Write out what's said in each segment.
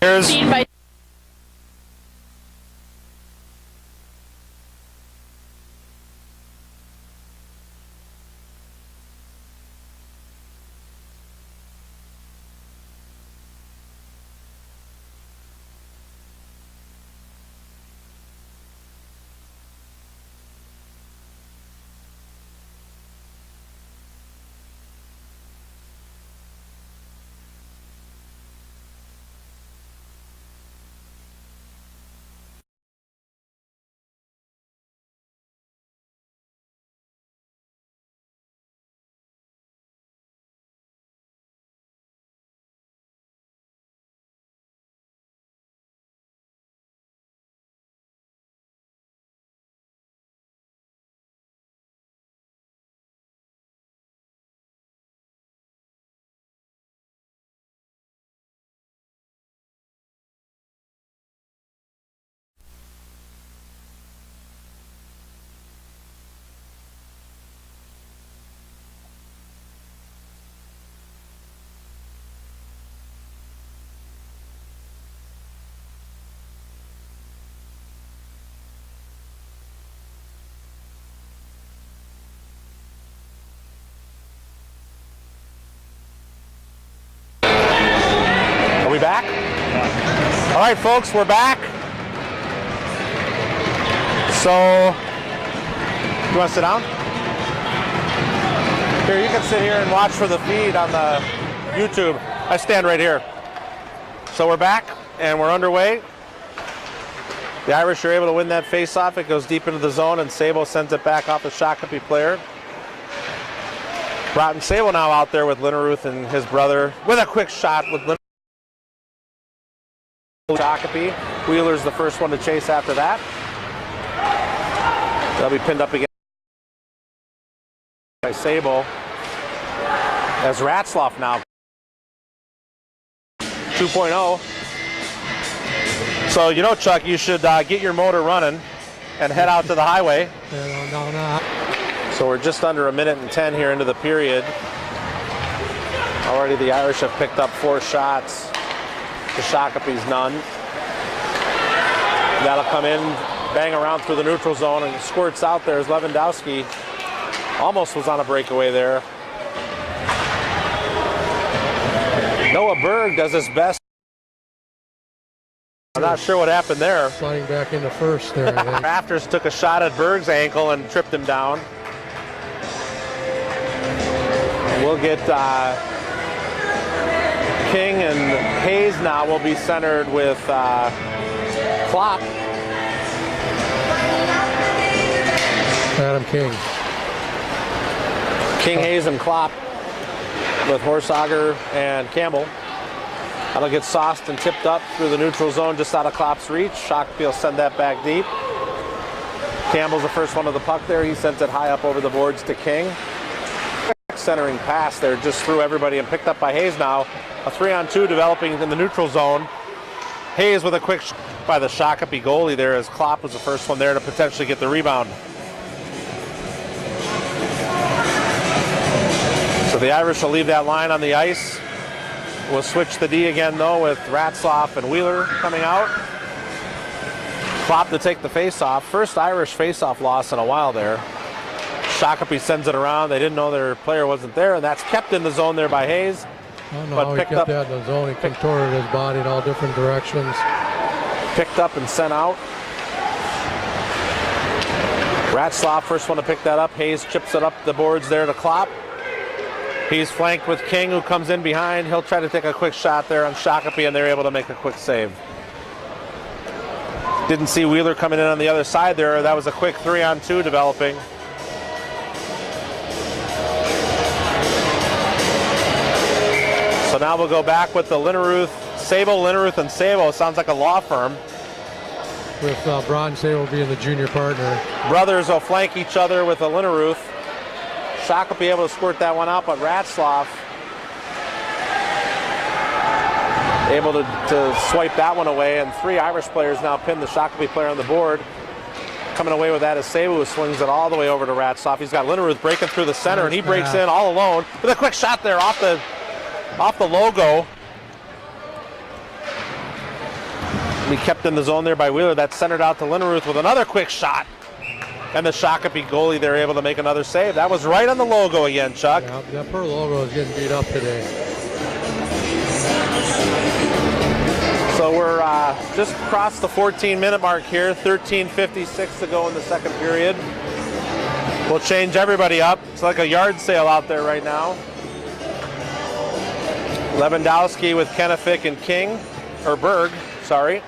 Here's we back? All right, folks, we're back. So, you want to sit down? Here, you can sit here and watch for the feed on the YouTube. I stand right here. So we're back, and we're underway. The Irish are able to win that face-off. It goes deep into the zone, and Sabo sends it back off the Shakopee player. Broughton Sabo now out there with Linneruth and his brother with a quick shot with Linneruth. Shakopee. Wheeler's the first one to chase after that. They'll be pinned up again by Sabo. As Ratzloff now 2.0. So, you know, Chuck, you should get your motor running and head out to the highway. So we're just under 1:10 here into the period. Already the Irish have picked up 4 shots. The Shakopee's none. That'll come in, bang around through the neutral zone, and squirts out there as Lewandowski almost was on a breakaway there. Noah Berg does his best. I'm not sure what happened there. Sliding back into first there. Rafters took a shot at Berg's ankle and tripped him down. We'll get King and Hayes now will be centered with Klopp. Adam King. King, Hayes, and Klopp with Horsager and Campbell. That'll get sauced and tipped up through the neutral zone just out of Klopp's reach. Shakopee will send that back deep. Campbell's the first one to the puck there. He sends it high up over the boards to King. Centering pass there just threw everybody and picked up by Hayes now. A 3-on-2 developing in the neutral zone. Hayes with a quick by the Shakopee goalie there as Klopp was the first one there to potentially get the rebound. So the Irish will leave that line on the ice. We'll switch the D again though with Ratzloff and Wheeler coming out. Klopp to take the face-off. First Irish face-off loss in a while there. Shakopee sends it around. They didn't know their player wasn't there, and that's kept in the zone there by Hayes. I don't know how he kept that in the zone. He contorted his body in all different directions. Picked up and sent out. Ratzloff, first one to pick that up. Hayes chips it up the boards there to Klopp. He's flanked with King, who comes in behind. He'll try to take a quick shot there on Shakopee, and they're able to make a quick save. Didn't see Wheeler coming in on the other side there. That was a quick 3-on-2 developing. So now we'll go back with the Linneruth, Linneruth and Sabo. Sounds like a law firm. With Bron Sabo being the junior partner. Brothers will flank each other with a Linneruth. Shakopee able to squirt that one out, but Ratzloff able to swipe that one away, and 3 Irish players now pin the Shakopee player on the board. Coming away with that is Sabo, who swings it all the way over to Ratzloff. He's got Linneruth breaking through the center, and he breaks in all alone with a quick shot there off the logo. Be kept in the zone there by Wheeler. That's centered out to Linneruth with another quick shot. And the Shakopee goalie, they're able to make another save. That was right on the logo again, Chuck. Yeah, that poor logo is getting beat up today. So we're just across the 14-minute mark here. 13:56 to go in the second period. We'll change everybody up. It's like a yard sale out there right now. Lewandowski with Kennefick and King, or Berg, sorry.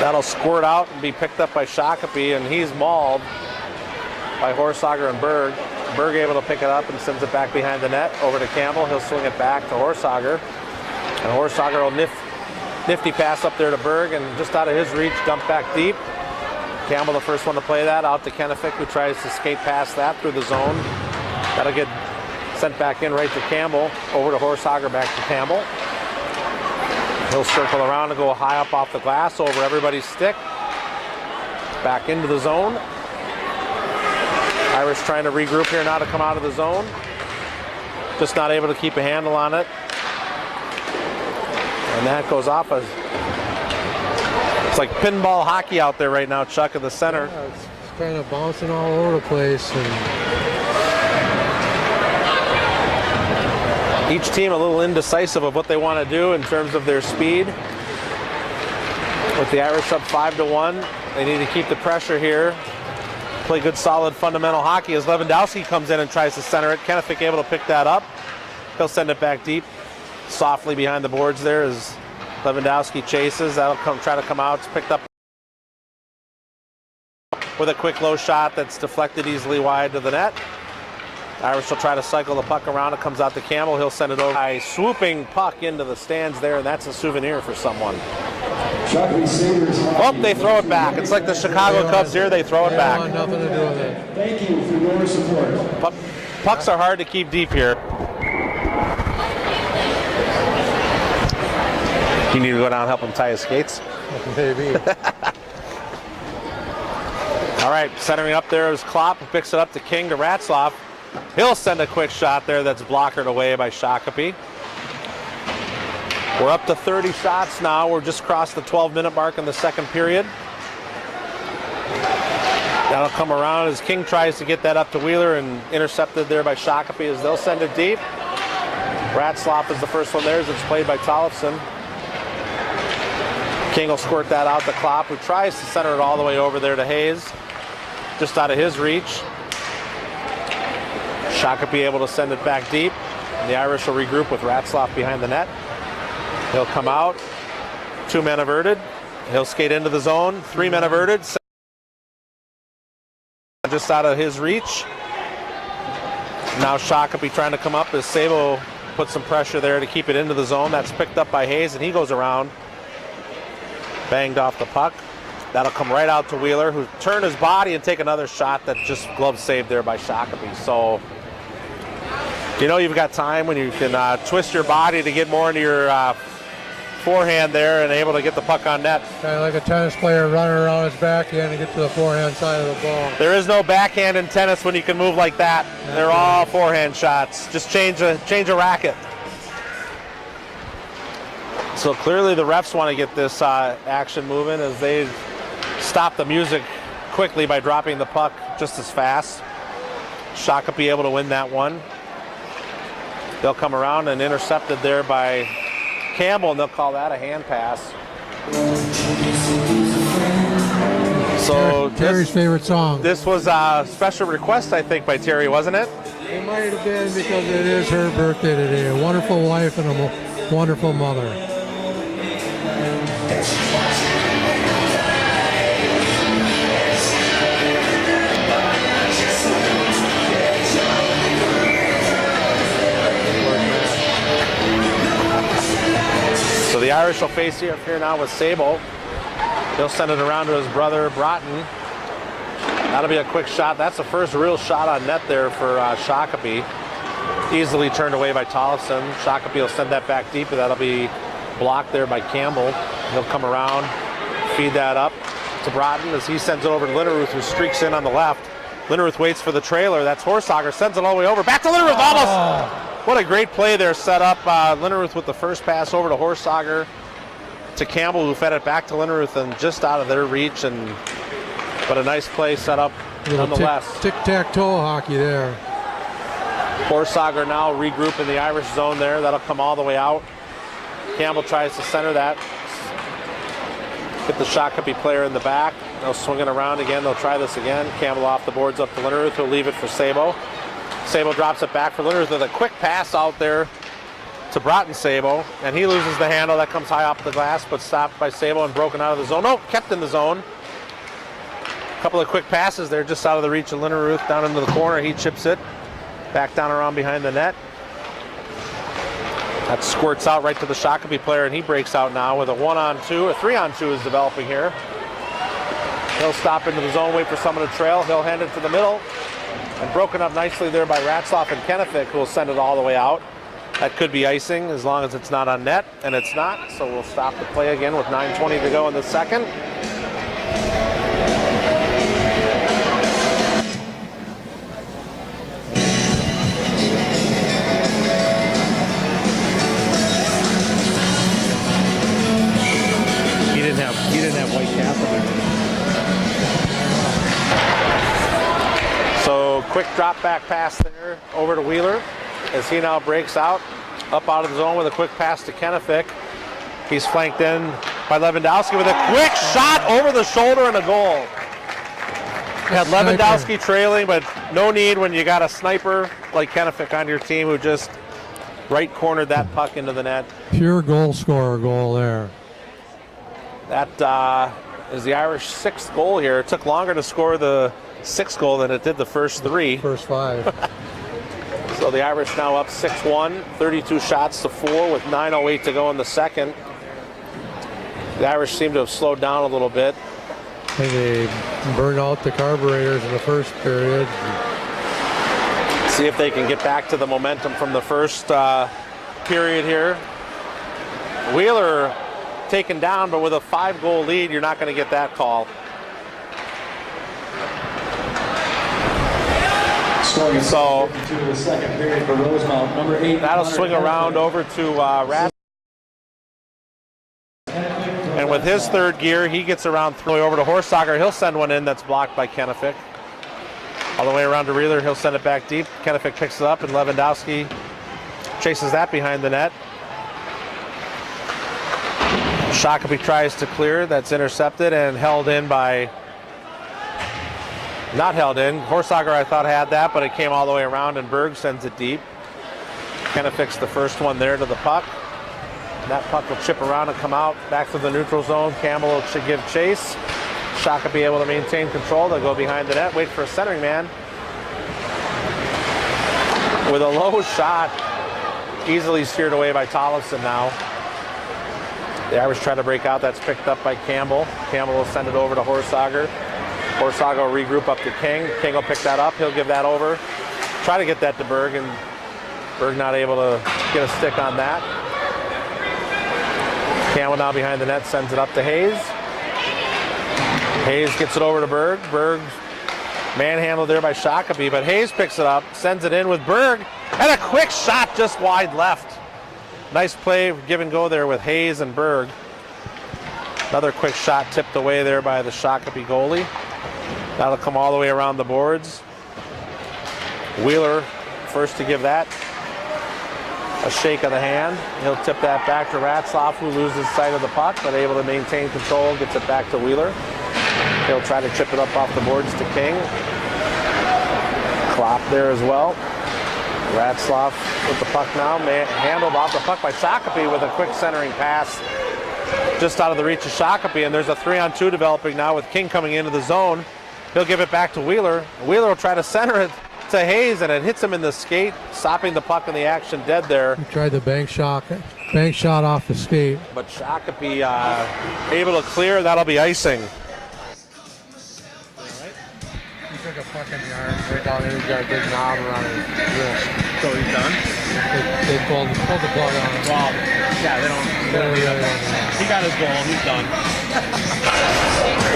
That'll squirt out and be picked up by Shakopee, and he's mauled by Horsager and Berg. Berg able to pick it up and sends it back behind the net over to Campbell. He'll swing it back to Horsager. And Horsager will nifty pass up there to Berg, and just out of his reach, dump back deep. Campbell the first one to play that, out to Kennefick, who tries to skate past that through the zone. That'll get sent back in right to Campbell, over to Horsager, back to Campbell. He'll circle around and go high up off the glass, over everybody's stick. Back into the zone. Irish trying to regroup here now to come out of the zone. Just not able to keep a handle on it. And that goes off as... It's like pinball hockey out there right now, Chuck, in the center. Yeah, it's kind of bouncing all over the place. Each team a little indecisive of what they want to do in terms of their speed. With the Irish up 5-1, they need to keep the pressure here. Play good, solid, fundamental hockey as Lewandowski comes in and tries to center it. Kennefick able to pick that up. He'll send it back deep, softly behind the boards there as Lewandowski chases. That'll try to come out. It's picked up with a quick low shot that's deflected easily wide to the net. Irish will try to cycle the puck around. It comes out to Campbell. He'll send it over. A swooping puck into the stands there, and that's a souvenir for someone. Oh, they throw it back. It's like the Chicago Cubs here. They throw it back. Nothing to do with it. Thank you for your support. Pucks are hard to keep deep here. You need to go down and help him tie his skates? Maybe. All right, centering up there is Klopp, who picks it up to King to Ratzlaff. He'll send a quick shot there that's blockered away by Shakopee. We're up to 30 shots now. We're just crossed the 12-minute mark in the second period. That'll come around as King tries to get that up to Wheeler and intercepted there by Shakopee as they'll send it deep. Ratzlaff is the first one there as it's played by Tollefson. King will squirt that out to Klopp, who tries to center it all the way over there to Hayes. Just out of his reach. Shakopee able to send it back deep. And the Irish will regroup with Ratzlaff behind the net. He'll come out. 2 men averted. He'll skate into the zone. 3 men averted. Just out of his reach. Now Shakopee trying to come up as Sabo puts some pressure there to keep it into the zone. That's picked up by Hayes, and he goes around. Banged off the puck. That'll come right out to Wheeler, who turned his body and take another shot that just glove saved there by Shakopee. So, you know you've got time when you can twist your body to get more into your forehand there and able to get the puck on net. Kind of like a tennis player running around his backhand to get to the forehand side of the ball. There is no backhand in tennis when you can move like that. They're all forehand shots. Just change a racket. So clearly the refs want to get this action moving as they stop the music quickly by dropping the puck just as fast. Shakopee able to win that one. They'll come around and intercepted there by Campbell, and they'll call that a hand pass. So Terry's favorite song. This was a special request, I think, by Terry, wasn't it? It might have been because it is her birthday today. A wonderful wife and a wonderful mother. So the Irish will face here now with Sabo. He'll send it around to his brother, Broughton. That'll be a quick shot. That's the first real shot on net there for Shakopee. Easily turned away by Tollefson. Shakopee will send that back deep, and that'll be blocked there by Campbell. He'll come around, feed that up to Broughton as he sends it over to Linneruth, who streaks in on the left. Linneruth waits for the trailer. That's Horsager, sends it all the way over. Back to Linneruth, almost! What a great play there set up. Linneruth with the first pass over to Horsager to Campbell, who fed it back to Linneruth and just out of their reach. But a nice play set up nonetheless. Tic-tac-toe hockey there. Horsager now regroup in the Irish zone there. That'll come all the way out. Campbell tries to center that. Get the Shakopee player in the back. They'll swing it around again. They'll try this again. Campbell off the boards up to Linneruth. He'll leave it for Sabo. Sabo drops it back for Linneruth with a quick pass out there to Broughton Sabo. And he loses the handle. That comes high off the glass, but stopped by Sabo and broken out of the zone. No, kept in the zone. A couple of quick passes there just out of the reach of Linneruth down into the corner. He chips it back down around behind the net. That squirts out right to the Shakopee player, and he breaks out now with a 1-on-2. A 3-on-2 is developing here. He'll stop into the zone, wait for someone to trail. He'll hand it to the middle. And broken up nicely there by Ratzlaff and Kennefic, who will send it all the way out. That could be icing as long as it's not on net, and it's not. So we'll stop the play again with 9:20 to go in the second. He didn't have White Castle. So quick drop back pass there over to Wheeler as he now breaks out up out of the zone with a quick pass to Kennefic. He's flanked in by Lewandowski with a quick shot over the shoulder and a goal. You had Lewandowski trailing, but no need when you got a sniper like Kennefic on your team who just right cornered that puck into the net. Pure goal scorer goal there. That is the Irish sixth goal here. It took longer to score the sixth goal than it did the first three. First five. So the Irish now up 6-1, 32 shots to 4 with 9:08 to go in the second. The Irish seem to have slowed down a little bit. I think they burned out the carburetors in the first period. See if they can get back to the momentum from the first period here. Wheeler taken down, but with a 5-goal lead, you're not going to get that call. So the second period for Rosemount, number 8. That'll swing around over to Raz. And with his third gear, he gets around throwing over to Horsager. He'll send one in that's blocked by Kennefic. All the way around to Wheeler. He'll send it back deep. Kennefic picks it up, and Lewandowski chases that behind the net. Shakopee tries to clear. That's intercepted and held in by... Not held in. Horsager, I thought, had that, but it came all the way around, and Berg sends it deep. Kennefic's the first one there to the puck. And that puck will chip around and come out back to the neutral zone. Campbell should give chase. Shakopee able to maintain control. They'll go behind the net, wait for a centering man. With a low shot, easily steered away by Tollefson now. The Irish try to break out. That's picked up by Campbell. Campbell will send it over to Horsager. Horsager will regroup up to King. King will pick that up. He'll give that over. Try to get that to Berg, and Berg not able to get a stick on that. Campbell now behind the net sends it up to Hayes. Hayes gets it over to Berg. Berg manhandled there by Shakopee, but Hayes picks it up, sends it in with Berg, and a quick shot just wide left. Nice play, give and go there with Hayes and Berg. Another quick shot tipped away there by the Shakopee goalie. That'll come all the way around the boards. Wheeler first to give that a shake of the hand. He'll tip that back to Ratzlaff, who loses sight of the puck, but able to maintain control, gets it back to Wheeler. He'll try to chip it up off the boards to King. Klopp there as well. Ratzlaff with the puck now, handled off the puck by Shakopee with a quick centering pass just out of the reach of Shakopee, and there's a 3-on-2 developing now with King coming into the zone. He'll give it back to Wheeler. Wheeler will try to center it to Hayes, and it hits him in the skate, stopping the puck in the action dead there. He tried the bank shot off the skate. But Shakopee able to clear. That'll be icing. He took a puck in the arm right down there. He's got a big knob around his wrist. So he's done? They pulled the plug on him. Well, yeah, they don't he got his goal. He's done.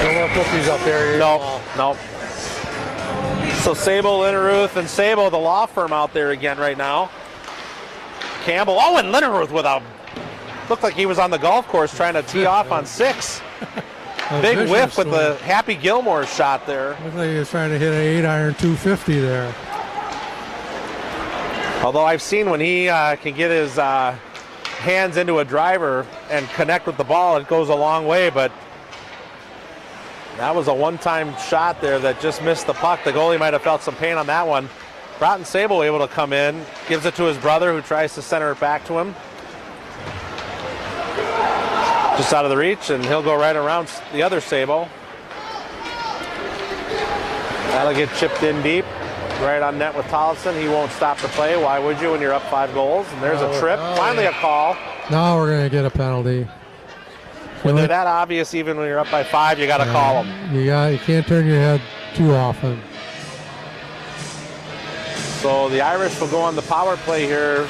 No more cookies up there. Nope. So Sabo, Linneruth, and Sabo, the law firm out there again right now. Campbell. Oh, and Linneruth with a, looked like he was on the golf course trying to tee off on 6. Big whiff with the Happy Gilmore shot there. Looks like he was trying to hit an 8-iron 250 there. Although I've seen when he can get his hands into a driver and connect with the ball, it goes a long way, but that was a one-time shot there that just missed the puck. The goalie might have felt some pain on that one. Broughton Sable able to come in, gives it to his brother who tries to center it back to him. Just out of the reach, and he'll go right around the other Sable. That'll get chipped in deep, right on net with Tollefson. He won't stop the play. Why would you when you're up 5 goals? And there's a trip. Finally a call. Now we're going to get a penalty. When they're that obvious, even when you're up by 5, you got to call them. You can't turn your head too often. So the Irish will go on the power play here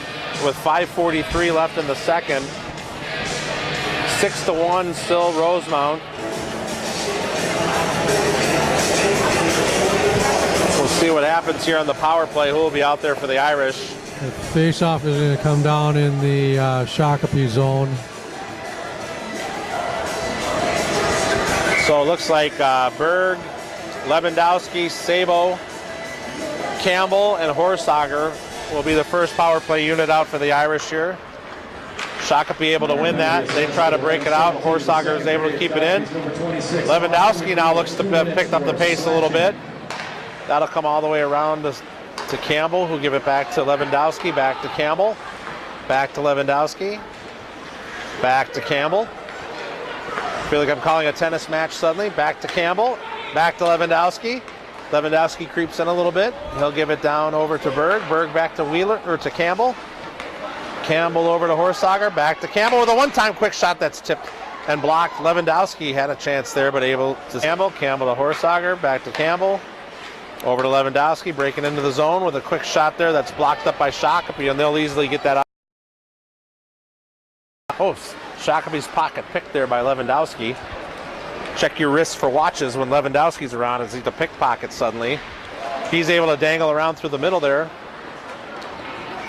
with 5:43 left in the second. 6-1 still Rosemount. We'll see what happens here on the power play. Who will be out there for the Irish? The face-off is going to come down in the Shakopee zone. So it looks like Berg, Lewandowski, Sabo, Campbell, and Horsager will be the first power play unit out for the Irish here. Shakopee able to win that. They try to break it out. Horsager is able to keep it in. Lewandowski now looks to have picked up the pace a little bit. That'll come all the way around to Campbell, who'll give it back to Lewandowski, back to Campbell, back to Lewandowski, back to Campbell. I feel like I'm calling a tennis match suddenly. Back to Campbell, back to Lewandowski. Lewandowski creeps in a little bit. He'll give it down over to Berg. Berg back to Wheeler, or to Campbell. Campbell over to Horsager, back to Campbell with a one-time quick shot that's tipped and blocked. Lewandowski had a chance there, but able to Campbell. Campbell to Horsager, back to Campbell. Over to Lewandowski, breaking into the zone with a quick shot there that's blocked up by Shakopee, and they'll easily get that out. Oh, Shakopee's pocket picked there by Lewandowski. Check your wrists for watches when Lewandowski's around, as he's a pickpocket suddenly. He's able to dangle around through the middle there.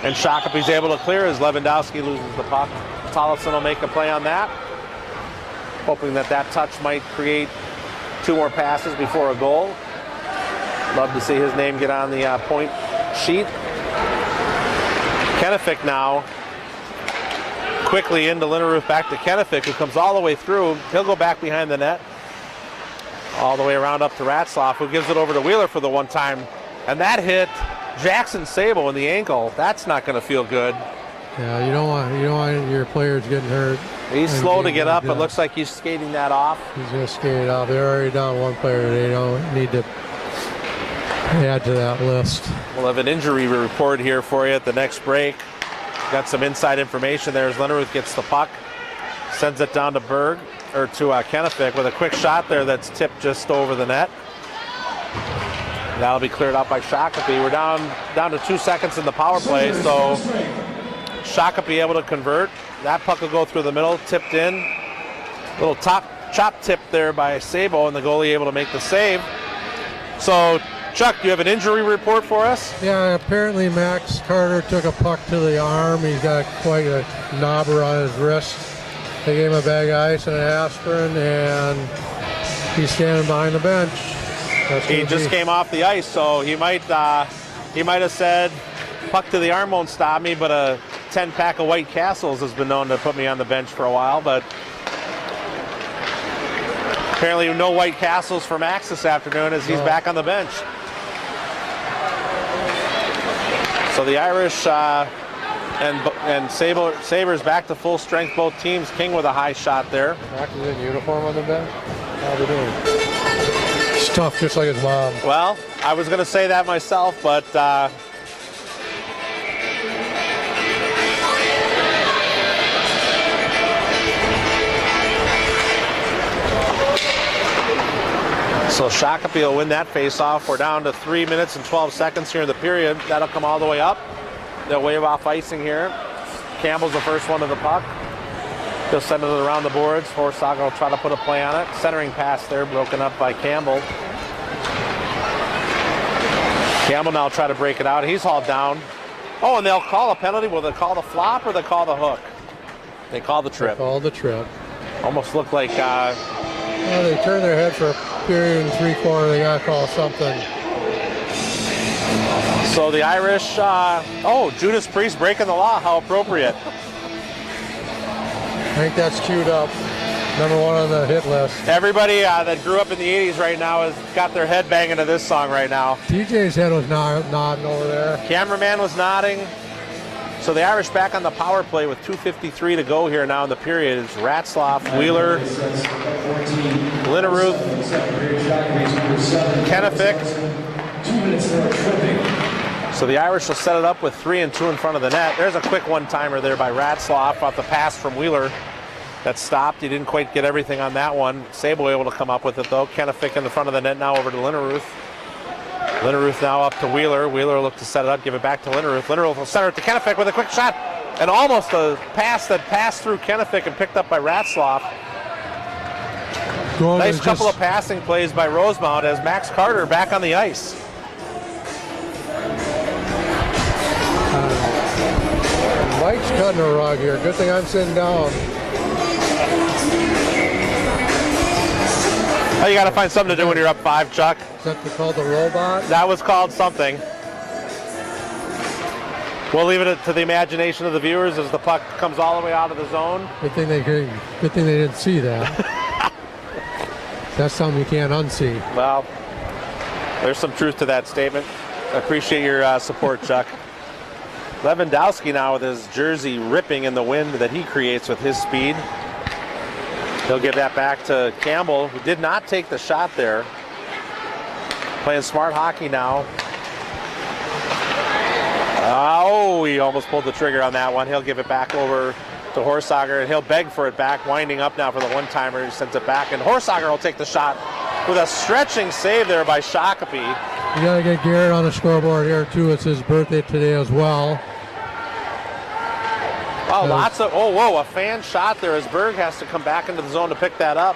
And Shakopee's able to clear as Lewandowski loses the puck. Tollefson will make a play on that, hoping that that touch might create 2 more passes before a goal. Love to see his name get on the point sheet. Kennefic now quickly into Linneruth, back to Kennefic, who comes all the way through. He'll go back behind the net, all the way around up to Ratzlaff, who gives it over to Wheeler for the one time. And that hit Jackson Sabo in the ankle. That's not going to feel good. Yeah, you don't want your players getting hurt. He's slow to get up. It looks like he's skating that off. He's going to skate it off. They're already down one player. They don't need to add to that list. We'll have an injury report here for you at the next break. Got some inside information there as Linneruth gets the puck, sends it down to Berg, or to Kennefic with a quick shot there that's tipped just over the net. That'll be cleared out by Shakopee. We're down to 2 seconds in the power play, so Shakopee able to convert. That puck will go through the middle, tipped in. Little chop tip there by Sabo, and the goalie able to make the save. So, Chuck, do you have an injury report for us? Yeah, apparently Max Carter took a puck to the arm. He's got quite a knobber on his wrist. They gave him a bag of ice and an aspirin, and he's standing behind the bench. He just came off the ice, so he might have said, puck to the arm won't stop me, but a 10-pack of White Castles has been known to put me on the bench for a while, but apparently no White Castles for Max this afternoon as he's back on the bench. So the Irish and Sabres back to full strength, both teams. King with a high shot there. Max is in uniform on the bench? How are they doing? He's tough, just like his mom. Well, I was going to say that myself, but so Shakopee will win that face-off. We're down to 3 minutes and 12 seconds here in the period. That'll come all the way up. They'll wave off icing here. Campbell's the first one to the puck. He'll send it around the boards. Horsager will try to put a play on it. Centering pass there, broken up by Campbell. Campbell now try to break it out. He's hauled down. Oh, and they'll call a penalty. Will they call the flop or they call the hook? They call the trip. Call the trip. Almost looked like... Well, they turned their head for a period and 3/4. They got to call something. So the Irish... oh, Judas Priest breaking the law. How appropriate. I think that's queued up. Number 1 on the hit list. Everybody that grew up in the 80s right now has got their head banging to this song right now. TJ's head was nodding over there. Cameraman was nodding. So the Irish back on the power play with 2:53 to go here now in the period. It's Ratzlaff, Wheeler, Linneruth, Kennefic. So the Irish will set it up with 3 and 2 in front of the net. There's a quick one-timer there by Ratzlaff off the pass from Wheeler. That stopped. He didn't quite get everything on that one. Sabo able to come up with it though. Kennefic in the front of the net now over to Linneruth. Linneruth now up to Wheeler. Wheeler will look to set it up, give it back to Linneruth. Linneruth will center it to Kennefic with a quick shot. And almost a pass that passed through Kennefic and picked up by Ratzlaff. Nice couple of passing plays by Rosemount as Max Carter back on the ice. Mike's cutting a rug here. Good thing I'm sitting down. Oh, you got to find something to do when you're up 5, Chuck. Is that called the robot? That was called something. We'll leave it to the imagination of the viewers as the puck comes all the way out of the zone. Good thing they didn't see that. That's something you can't unsee. Well, there's some truth to that statement. I appreciate your support, Chuck. Lewandowski now with his jersey ripping in the wind that he creates with his speed. He'll give that back to Campbell, who did not take the shot there. Playing smart hockey now. Oh, he almost pulled the trigger on that one. He'll give it back over to Horsager, and he'll beg for it back, winding up now for the one-timer. He sends it back, and Horsager will take the shot with a stretching save there by Shakopee. You got to get Garrett on the scoreboard here, too. It's his birthday today as well. Oh, lots of, a fan shot there as Berg has to come back into the zone to pick that up.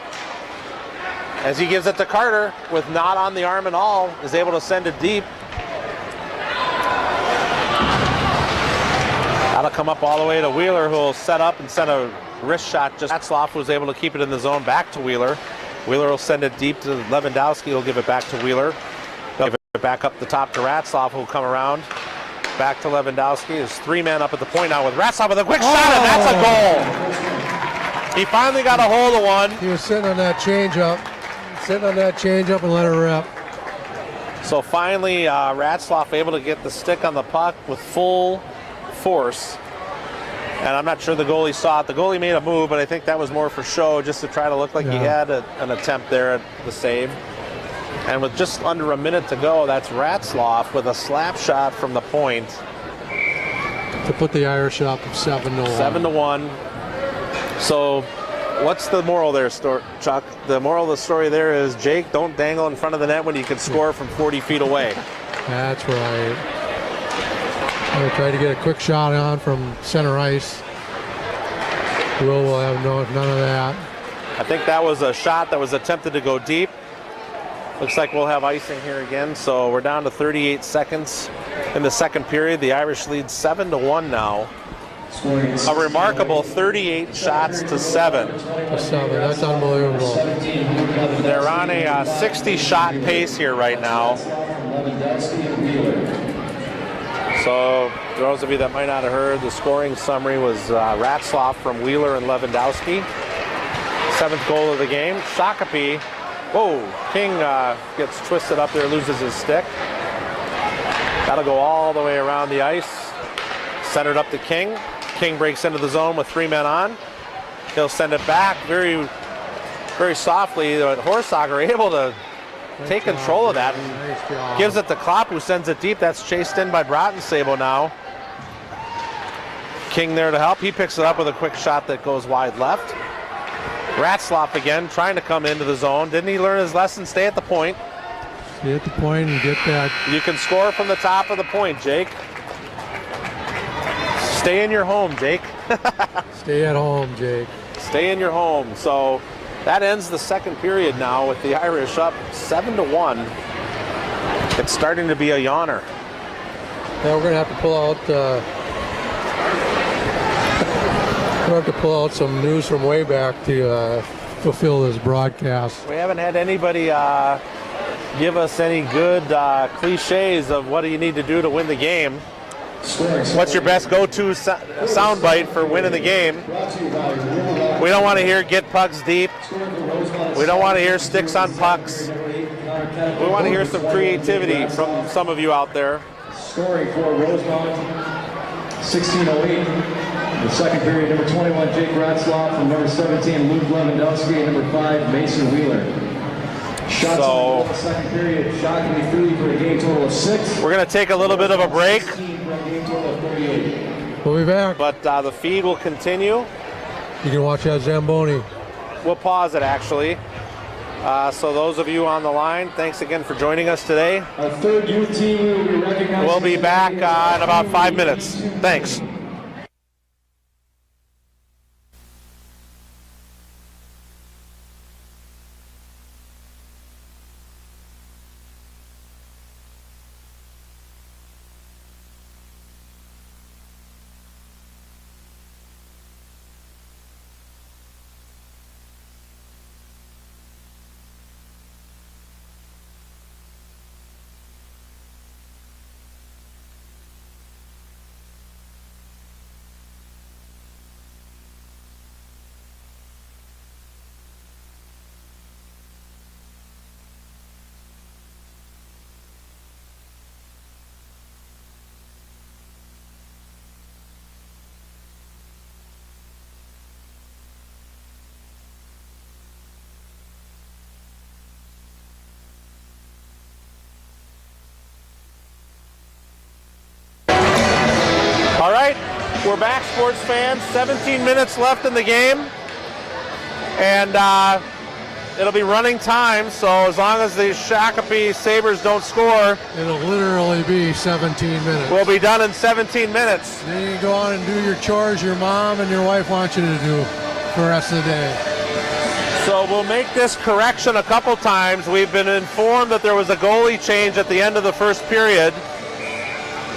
As he gives it to Carter with not on the arm at all, is able to send it deep. That'll come up all the way to Wheeler, who will set up and send a wrist shot. Just Ratzlaff was able to keep it in the zone back to Wheeler. Wheeler will send it deep to Lewandowski. He'll give it back to Wheeler. He'll give it back up the top to Ratzlaff, who will come around. Back to Lewandowski. There's 3 men up at the point now with Ratzlaff with a quick shot, and that's a goal. He finally got a hold of one. He was sitting on that changeup. And let her rip. So finally, Ratzlaff able to get the stick on the puck with full force. And I'm not sure the goalie saw it. The goalie made a move, but I think that was more for show, just to try to look like he had an attempt there at the save. And with just under a minute to go, that's Ratzlaff with a slap shot from the point. To put the Irish up 7-1. 7-1. So what's the moral there, Chuck? The moral of the story there is, Jake, don't dangle in front of the net when you can score from 40 feet away. That's right. I tried to get a quick shot on from center ice. Will have none of that. I think that was a shot that was attempted to go deep. Looks like we'll have icing here again. So we're down to 38 seconds in the second period. The Irish lead 7-1 now. A remarkable 38 shots to 7. That's unbelievable. They're on a 60-shot pace here right now. So, for those of you that might not have heard, the scoring summary was Ratzlaff from Wheeler and Lewandowski. 7th goal of the game. Shakopee. Whoa, King gets twisted up there, loses his stick. That'll go all the way around the ice. Centered up to King. King breaks into the zone with 3 men on. He'll send it back very, very softly. Horsager able to take control of that and gives it to Klopp, who sends it deep. That's chased in by Sabo now. King there to help. He picks it up with a quick shot that goes wide left. Ratzlaff again, trying to come into the zone. Didn't he learn his lesson? Stay at the point. Stay at the point and get that. You can score from the top of the point, Jake. Stay in your home, Jake. Stay at home, Jake. Stay in your home. So that ends the second period now with the Irish up 7-1. It's starting to be a yawner. Now we're gonna have to pull out. We're gonna have to pull out some news from way back to fulfill this broadcast. We haven't had anybody give us any good cliches of what do you need to do to win the game. What's your best go-to soundbite for winning the game? We don't want to hear get pucks deep. We don't want to hear sticks on pucks. We want to hear some creativity from some of you out there. Scoring for Rosemount, 16:08. The second period, number 21, Jake Ratzlaff, and number 17, Luke Lewandowski, and number 5, Mason Wheeler. Shots in the second period, Shakopee 3 for a game total of 6. We're going to take a little bit of a break. We'll be back. But the feed will continue. You can watch that Zamboni. We'll pause it, actually. So those of you on the line, thanks again for joining us today. Our third youth team will be recognized. We'll be back in about 5 minutes. Thanks. All right, we're back, sports fans. 17 minutes left in the game, and it'll be running time. So as long as the Shakopee Sabres don't score, It'll literally be 17 minutes. we'll be done in 17 minutes. Then you can go on and do your chores your mom and your wife want you to do for the rest of the day. So we'll make this correction a couple times. We've been informed that there was a goalie change at the end of the first period,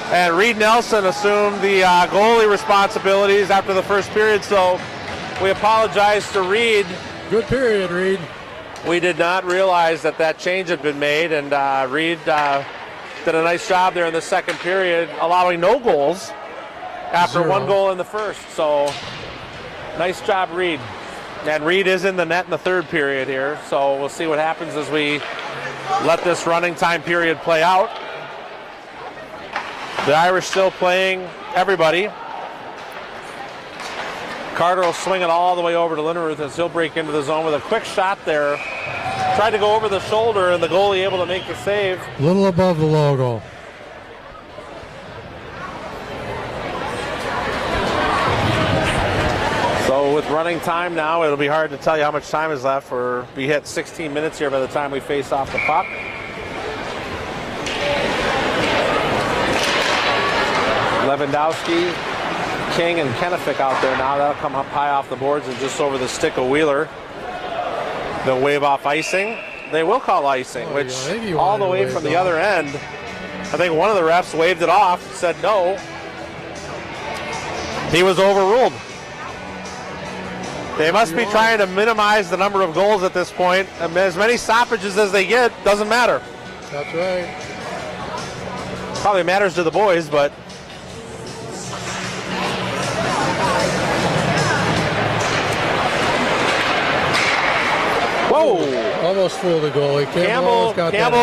and Reed Nelson assumed the goalie responsibilities after the first period. So we apologize to Reed. Good period, Reed. We did not realize that that change had been made, and Reed did a nice job there in the second period, allowing no goals after 0. 1 goal in the first. So nice job, Reed. And Reed is in the net in the third period here, so we'll see what happens as we let this running time period play out. The Irish still playing everybody. Carter will swing it all the way over to Linneruth as he'll break into the zone with a quick shot there. Tried to go over the shoulder, and the goalie able to make the save. A little above the logo. So with running time now, it'll be hard to tell you how much time is left. We hit 16 minutes here by the time we face off the puck. Lewandowski, King, and Kennefic out there now. That'll come up high off the boards and just over the stick of Wheeler. They'll wave off icing. They will call icing, which all the way from the other end, I think one of the refs waved it off, said no. He was overruled. They must be trying to minimize the number of goals at this point. As many stoppages as they get, doesn't matter. That's right. Probably matters to the boys, but whoa! Almost fooled the goalie. Campbell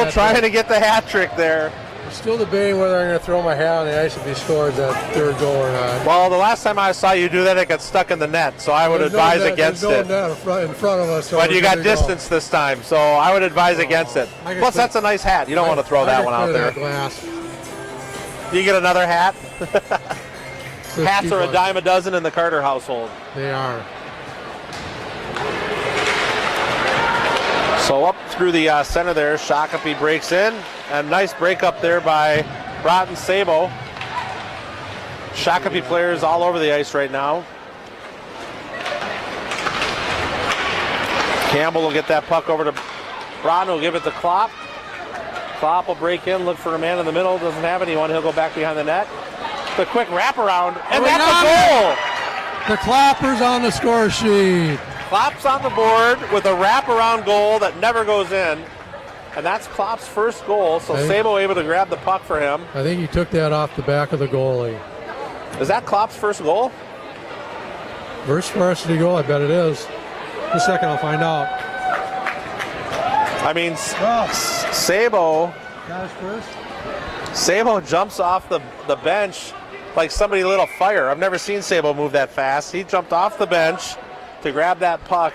trying to get the hat trick there. Still debating whether I'm going to throw my hat on the ice if he scores that third goal or not. Well, the last time I saw you do that, it got stuck in the net, so I would advise against it. There's no net in front of us. So but you got distance this time, so I would advise against it. Plus, that's a nice hat. You don't want to throw that one out there. You get another hat? Hats are a dime a dozen in the Carter household. They are. So up through the center there, Shakopee breaks in. And nice break up there by Broughton Sabo. Shakopee players all over the ice right now. Campbell will get that puck over to Broughton, will give it to Klopp. Klopp will break in, look for a man in the middle, doesn't have anyone, he'll go back behind the net. The quick wraparound, and that's a goal! The Clapper's on the score sheet. Klopp's on the board with a wraparound goal that never goes in. And that's Klopp's first goal, so Sabo able to grab the puck for him. I think he took that off the back of the goalie. Is that Klopp's first goal? First varsity goal, I bet it is. Just a second, I'll find out. I mean, Sabo jumps off the bench like somebody lit a fire. I've never seen Sabo move that fast. He jumped off the bench to grab that puck.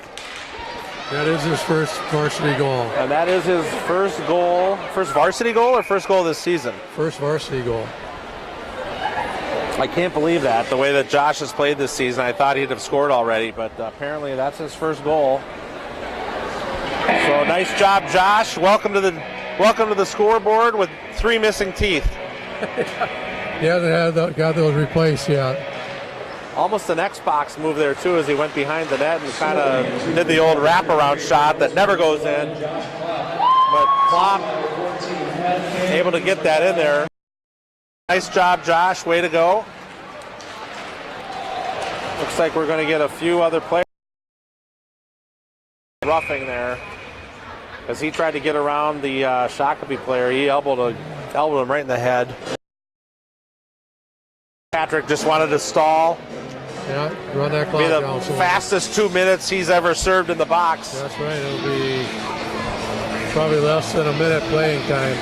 That is his first varsity goal. And that is his first goal. First varsity goal or first goal this season? First varsity goal. I can't believe that, the way that Josh has played this season. I thought he'd have scored already, but apparently that's his first goal. So nice job, Josh. Welcome to the scoreboard with 3 missing teeth. He hasn't got those replaced yet. Almost an Xbox move there too, as he went behind the net and kind of did the old wraparound shot that never goes in. But Klopp able to get that in there. Nice job, Josh. Way to go. Looks like we're going to get a few other players. Roughing there, as he tried to get around the Shakopee player. He elbowed him right in the head. Patrick just wanted to stall. Yeah, run that clock be the down. fastest 2 minutes he's ever served in the box. That's right. It'll be probably less than a minute playing time.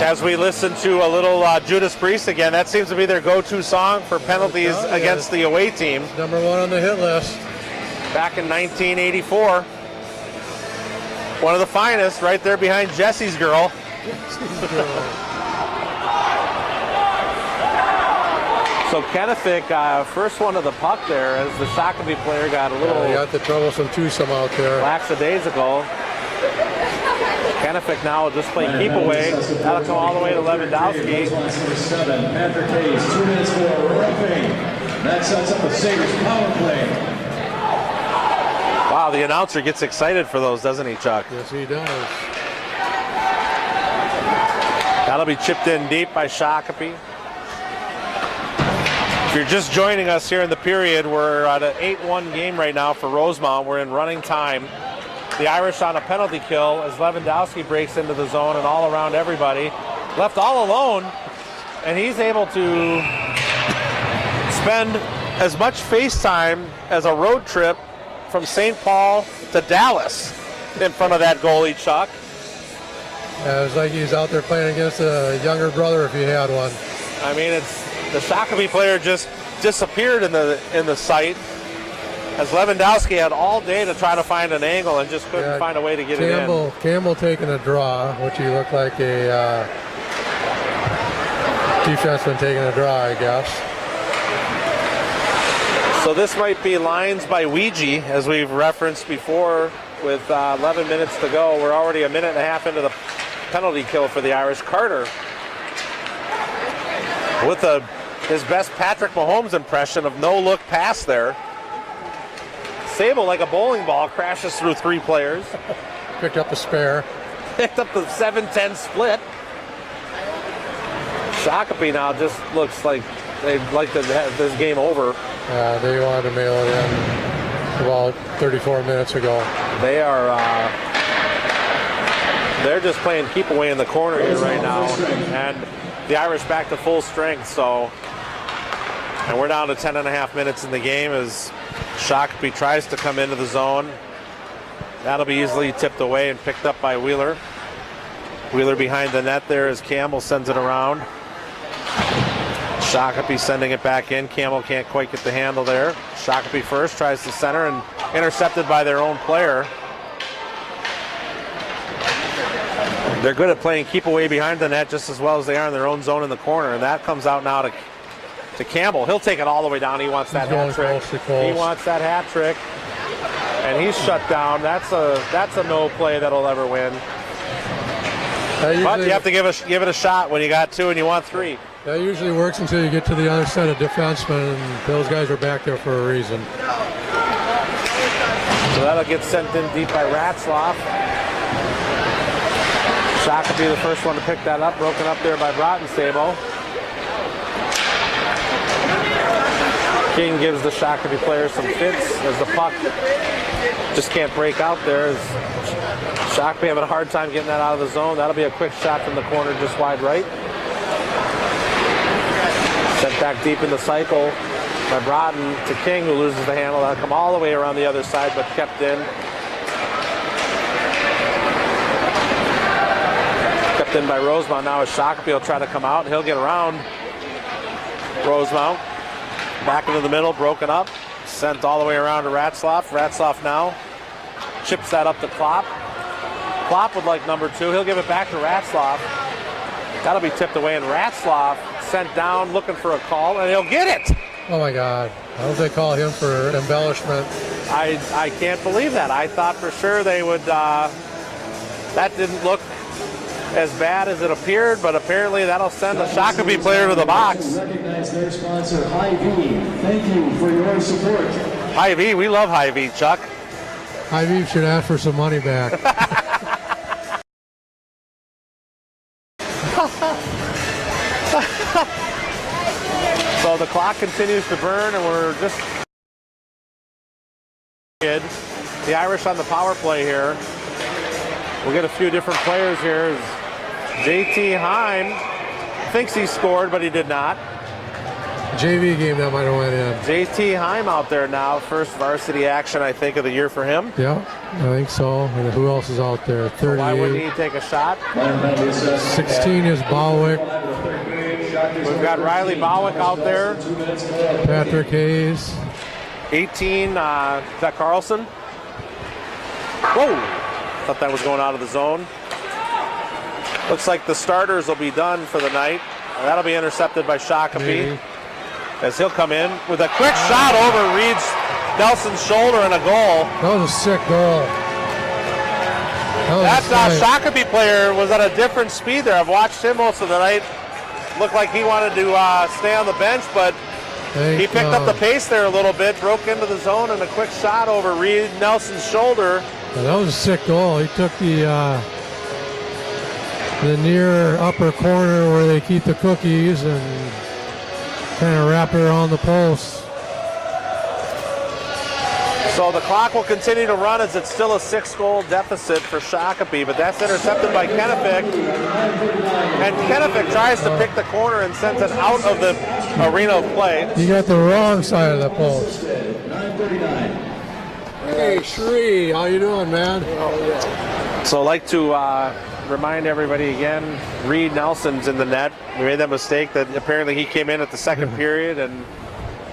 As we listen to a little Judas Priest again, that seems to be their go-to song for penalties against the away team. Number 1 on the hit list. Back in 1984. One of the finest, right there behind Jesse's Girl. So Kennefic, first one of the puck there, as the Shakopee player got a little He got the troublesome twosome out there. lackadaisical. Kennefic now will just play keep away. That'll come all the way to Lewandowski. Number 7, Patrick Hayes, 2 minutes for roughing. That sets up a Sabres power play. Wow, the announcer gets excited for those, doesn't he, Chuck? Yes, he does. That'll be chipped in deep by Shakopee. If you're just joining us here in the period, we're at an 8-1 game right now for Rosemount. We're in running time. The Irish on a penalty kill as Lewandowski breaks into the zone and all around everybody. Left all alone, and he's able to spend as much face time as a road trip from St. Paul to Dallas in front of that goalie, Chuck. Yeah, it's like he's out there playing against a younger brother if he had one. I mean, it's the Shakopee player just disappeared in the sight, as Lewandowski had all day to try to find an angle and just couldn't find a way to get it in. Campbell taking a draw, which he looked like a defenseman taking a draw, I guess. So this might be lines by Ouija, as we've referenced before, with 11 minutes to go. We're already a minute and a half into the penalty kill for the Irish. Carter with his best Patrick Mahomes impression of no-look pass there. Sable, like a bowling ball, crashes through 3 players. Picked up a spare. Picked up the 7-10 split. Shakopee now just looks like they'd like to have this game over. They wanted to mail it in about 34 minutes ago. They're just playing keep away in the corner here right now, and the Irish back to full strength. And we're down to 10.5 minutes in the game as Shakopee tries to come into the zone. That'll be easily tipped away and picked up by Wheeler. Wheeler behind the net there as Campbell sends it around. Shakopee sending it back in. Campbell can't quite get the handle there. Shakopee first, tries to center and intercepted by their own player. They're good at playing keep away behind the net just as well as they are in their own zone in the corner, and that comes out now to Campbell. He'll take it all the way down. He wants that hat trick. He wants that hat trick, and he's shut down. That's a no play that'll ever win. But you have to give it a shot when you got 2 and you want 3. That usually works until you get to the other set of defensemen, and those guys are back there for a reason. So that'll get sent in deep by Ratzlaff. Shakopee the first one to pick that up, broken up there by Brottenstable. King gives the Shakopee player some fits as the puck just can't break out there. As Shakopee having a hard time getting that out of the zone. That'll be a quick shot from the corner just wide right. Sent back deep in the cycle by Broughton to King, who loses the handle. That'll come all the way around the other side, but kept in. Kept in by Rosemount. Now as Shakopee will try to come out. He'll get around Rosemount. Back into the middle, broken up. Sent all the way around to Ratzlaff. Ratzlaff now chips that up to Klopp. Klopp would like number 2. He'll give it back to Ratzlaff. That'll be tipped away, and Ratzlaff sent down looking for a call, and he'll get it. Oh my God. I hope they call him for embellishment. I can't believe that. I thought for sure they would. That didn't look as bad as it appeared, but apparently that'll send a Shakopee player to the box. Recognize their sponsor, Hy-Vee. Thank you for your support. Hy-Vee, we love Hy-Vee, Chuck. Hy-Vee should ask for some money back. So the clock continues to burn, and we're just the Irish on the power play here. We'll get a few different players here. JT Heim thinks he scored, but he did not. JV game that might have went in. JT Heim out there now. First varsity action, I think, of the year for him. Yeah, I think so. And who else is out there? 38. Why wouldn't he take a shot? 16 is Bowick. We've got Riley Bowick out there. Patrick Hayes. 18, is that Carlson? Whoa! Thought that was going out of the zone. Looks like the starters will be done for the night. That'll be intercepted by Shakopee. As he'll come in with a quick shot over Reed's Nelson's shoulder and a goal. That was a sick goal. That Shakopee player was at a different speed there. I've watched him most of the night. Looked like he wanted to stay on the bench, but he picked up the pace there a little bit, broke into the zone, and a quick shot over Reed Nelson's shoulder. Yeah, that was a sick goal. He took the near upper corner where they keep the cookies and kind of wrapped it around the post. So the clock will continue to run as it's still a 6-goal deficit for Shakopee, but that's intercepted by Kennefic. And Kennefic tries to pick the corner and sends it out of the arena of play. You got the wrong side of the post. Hey, Shree, how you doing, man? So I'd like to remind everybody again, Reed Nelson's in the net. We made that mistake that apparently he came in at the second period, and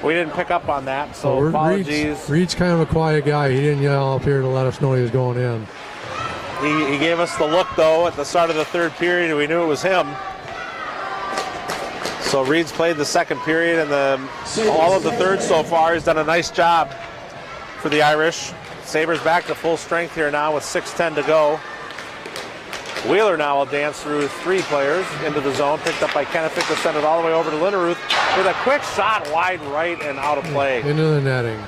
we didn't pick up on that, so apologies. Reed's kind of a quiet guy. He didn't yell up here to let us know he was going in. He gave us the look, though, at the start of the third period, and we knew it was him. So Reed's played the second period and all of the third so far. He's done a nice job for the Irish. Sabres back to full strength here now with 6:10 to go. Wheeler now will dance through 3 players into the zone, picked up by Kennefic to send it all the way over to Linderuth with a quick shot wide right and out of play. Into the netting.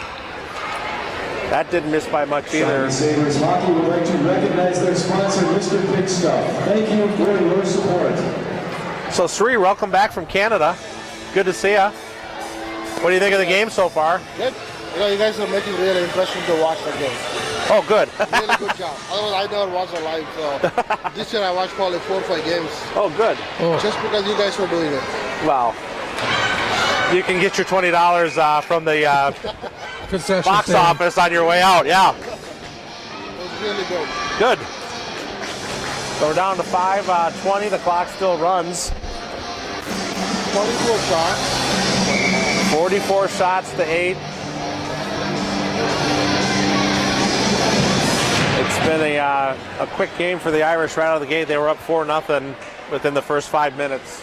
That didn't miss by much either. Sabres Hockey would like to recognize their sponsor, Mr. Big Stuff. Thank you for your support. So Sri, welcome back from Canada. Good to see you. What do you think of the game so far? Good. You guys are making really interesting to watch the game. Oh, good. Really good job. Otherwise, I never watched a live. So this year I watched probably 4 or 5 games. Oh, good. Just because you guys were doing it. Well, you can get your $20 from the box office on your way out. Yeah. It was really good. Good. So we're down to 5:20. The clock still runs. 24 shots. 44 shots to 8. It's been a quick game for the Irish right out of the gate. They were up 4-0 within the first 5 minutes.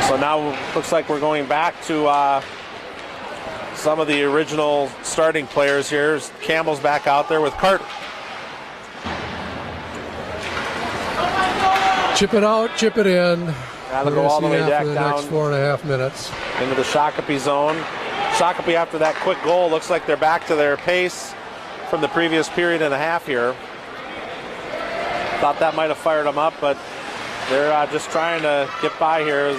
So now looks like we're going back to some of the original starting players here. Campbell's back out there with Carter. Chip it out, chip it in. That'll go all the way back for the down next 4.5 minutes. into the Shakopee zone. Shakopee, after that quick goal, looks like they're back to their pace from the previous period and a half here. Thought that might have fired them up, but they're just trying to get by here.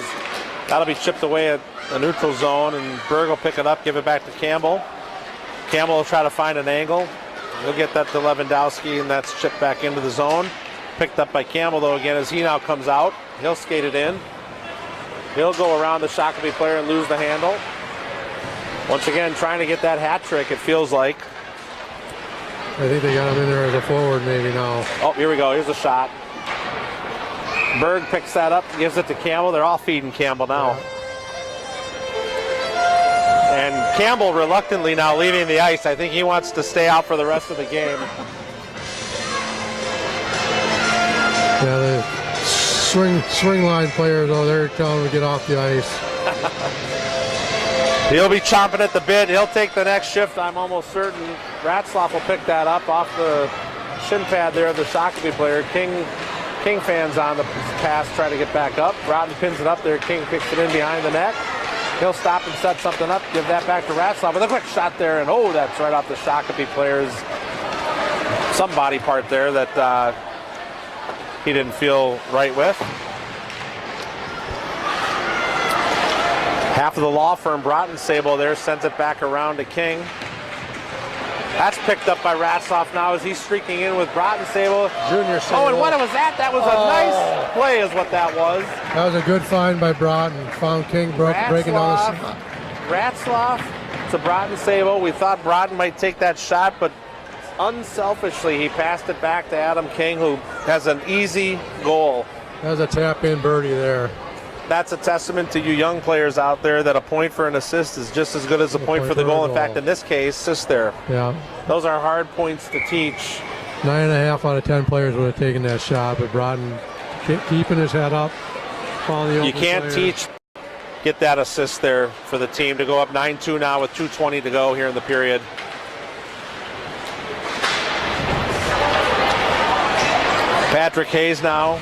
That'll be chipped away at the neutral zone, and Berg will pick it up, give it back to Campbell. Campbell will try to find an angle. He'll get that to Lewandowski, and that's chipped back into the zone. Picked up by Campbell, though, again, as he now comes out. He'll skate it in. He'll go around the Shakopee player and lose the handle. Once again, trying to get that hat trick, it feels like. I think they got him in there as a forward maybe now. Oh, here we go. Here's a shot. Berg picks that up, gives it to Campbell. They're all feeding Campbell now. And Campbell reluctantly now leaving the ice. I think he wants to stay out for the rest of the game. Yeah, the swing line players, though, they're telling him to get off the ice. He'll be chomping at the bit. He'll take the next shift, I'm almost certain. Ratzlaff will pick that up off the shin pad there of the Shakopee player. King fans on the pass, try to get back up. Broughton pins it up there. King kicks it in behind the net. He'll stop and set something up, give that back to Ratzlaff. With a quick shot there, and oh, that's right off the Shakopee player's some body part there that he didn't feel right with. Half of the law firm, Broughton Sable there, sends it back around to King. That's picked up by Ratzlaff now as he's streaking in with Broughton Sable. Junior Sable. Oh, and what was that? That was a nice play is what that was. That was a good find by Broughton. Found King breaking down the... Ratzlaff to Broughton Sable. We thought Broughton might take that shot, but unselfishly he passed it back to Adam King, who has an easy goal. That was a tap-in birdie there. That's a testament to you young players out there that a point for an assist is just as good as a point for the goal. In fact, in this case, assist there. Yeah. Those are hard points to teach. 9.5 out of 10 players would have taken that shot, but Broughton keeping his head up. You can't teach, get that assist there for the team to go up 9-2 now with 2:20 to go here in the period. Patrick Hayes now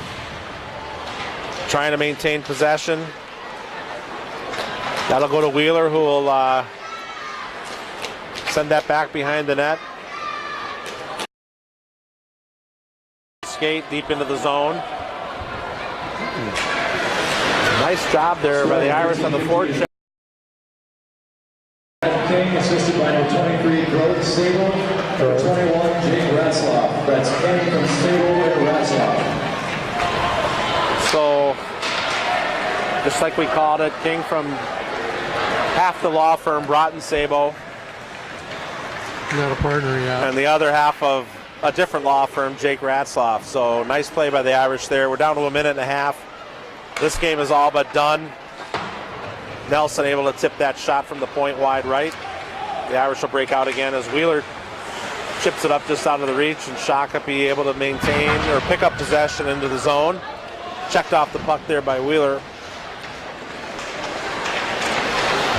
trying to maintain possession. That'll go to Wheeler, who will send that back behind the net. Skate deep into the zone. Nice job there by the Irish on the forecheck. King assisted by number 23, Grove Sable, number 21, Jake Ratzlaff. That's King from Sable and Ratzlaff. So, just like we called it, King from half the law firm, Broughton Sabo. Not a partner yet. And the other half of a different law firm, Jake Ratzlaff. So, nice play by the Irish there. We're down to a minute and a half. This game is all but done. Nelson able to tip that shot from the point wide right. The Irish will break out again as Wheeler chips it up just out of the reach, and Shakopee able to maintain or pick up possession into the zone. Checked off the puck there by Wheeler.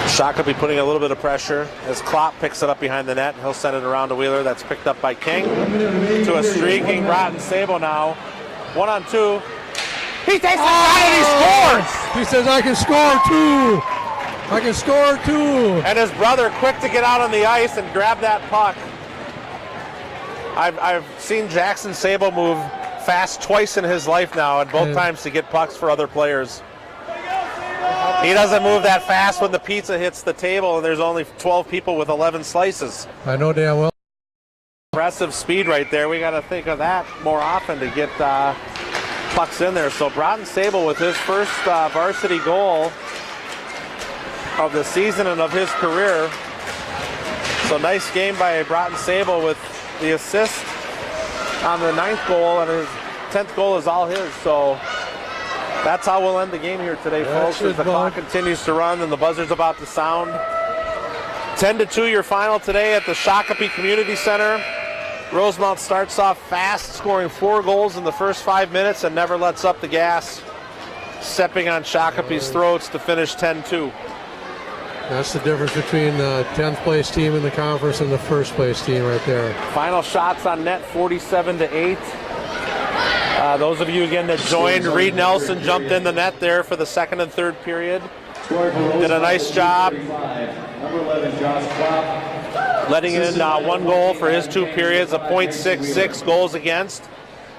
Shakopee putting a little bit of pressure as Klopp picks it up behind the net. He'll send it around to Wheeler. That's picked up by King. To a streaking Broughton Sable now. 1-on-2. He takes a shot and he scores! He says, I can score too! I can score too! And his brother quick to get out on the ice and grab that puck. I've seen Jackson Sable move fast twice in his life now, and both times to get pucks for other players. He doesn't move that fast when the pizza hits the table and there's only 12 people with 11 slices. I know damn well. Impressive speed right there. We got to think of that more often to get pucks in there. So Broughton Sable with his first varsity goal of the season and of his career. So nice game by Broughton Sable with the assist on the 9th goal, and his 10th goal is all his. So that's how we'll end the game here today, folks, as the clock continues to run and the buzzer's about to sound. 10-2 your final today at the Shakopee Community Center. Rosemount starts off fast, scoring 4 goals in the first 5 minutes and never lets up the gas, stepping on Shakopee's throats to finish 10-2. That's the difference between the 10th place team in the conference and the first place team right there. Final shots on net, 47-8. Those of you again that joined, Reed Nelson jumped in the net there for the second and third period. Did a nice job letting in 1 goal for his 2 periods, a .66 goals against.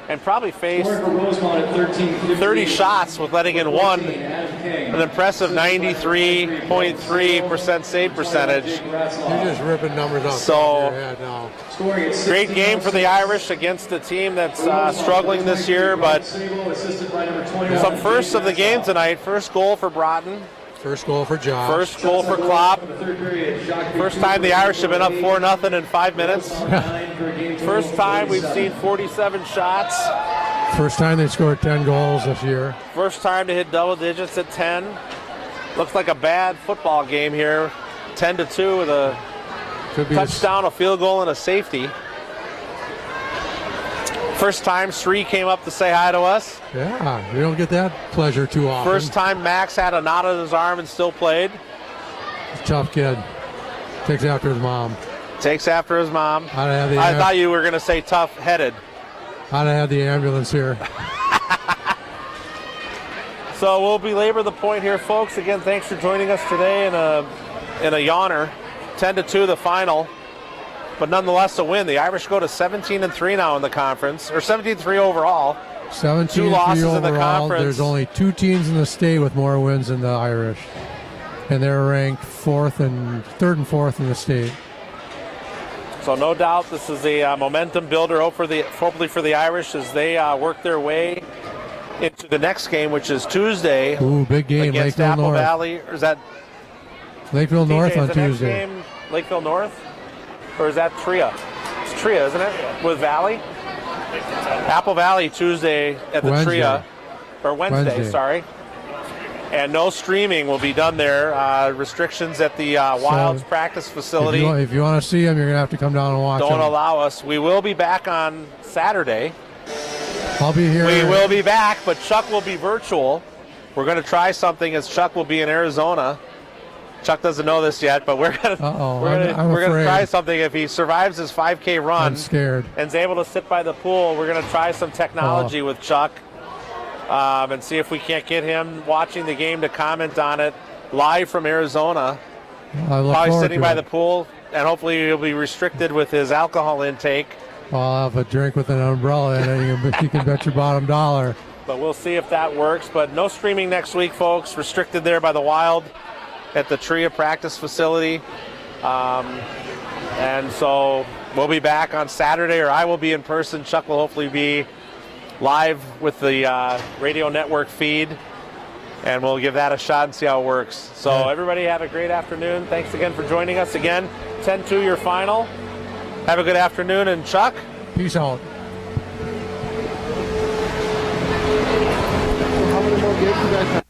and probably faced Scoring for Rosemount at 13. 30 shots with letting in one. Adam King. An impressive 93.3% save percentage. You're just ripping numbers off So- the top of your head now. Scoring at 16. Great game for the Irish against a team that's struggling this year, but Sabo, assisted by number 21. some firsts of the game tonight. First goal for Broughton. First goal for Josh. First goal for Klopp. In the third period, Shakopee First time the Irish have been up 4-0 in 5 minutes. 9 for a game total First time we've 37. seen 47 shots. First time they scored 10 goals this year. First time to hit double digits at 10. Looks like a bad football game here. 10-2 with a Could be touchdown, a field goal, and a safety. First time Sri came up to say hi to us. Yeah, we don't get that pleasure too often. First time Max had a knot on his arm and still played. Tough kid. Takes after his mom. Takes after his mom. I'd have the, I thought you were going to say tough-headed. I'd have had the ambulance here. So we'll belabor the point here, folks. Again, thanks for joining us today in a yawner. 10-2 the final, but nonetheless a win. The Irish go to 17-3 now in the conference, or 17-3 overall. 17-3 Two losses in the overall. conference. There's only 2 teams in the state with more wins than the Irish, and they're ranked third and fourth in the state. So no doubt this is a momentum builder, hopefully for the Irish as they work their way into the next game, which is Tuesday Ooh, big game, against Lakeville Apple North. Valley. Or is that Lakeville North TJ, on is the next Tuesday. game Lakeville North? Or is that Tria? It's Tria, isn't it? With Valley? Apple Valley Tuesday at the Wednesday. Tria. Or Wednesday, sorry. And no streaming will be done there. Restrictions at the Wilds practice facility If you want to see them, you're going to have to come down and watch don't them. allow us. We will be back on Saturday. I'll be here. We will be back, but Chuck will be virtual. We're going to try something as Chuck will be in Arizona. Chuck doesn't know this yet, but we're going Uh-oh, to I'm afraid. try something. If he survives his 5K run I'm scared. and is able to sit by the pool, we're going to try some technology with Chuck and see if we can't get him watching the game to comment on it live from Arizona. I look Probably forward sitting to by it. the pool, and hopefully he'll be restricted with his alcohol intake. I'll have a drink with an umbrella in it. You can bet your bottom dollar. But we'll see if that works. But no streaming next week, folks. Restricted there by the Wild at the Tria practice facility. And so we'll be back on Saturday, or I will be in person. Chuck will hopefully be live with the radio network feed. And we'll give that a shot and see how it works. So everybody have a great afternoon. Thanks again for joining us again. 10-2 your final. Have a good afternoon. And Chuck? Peace out. How many more games you guys have?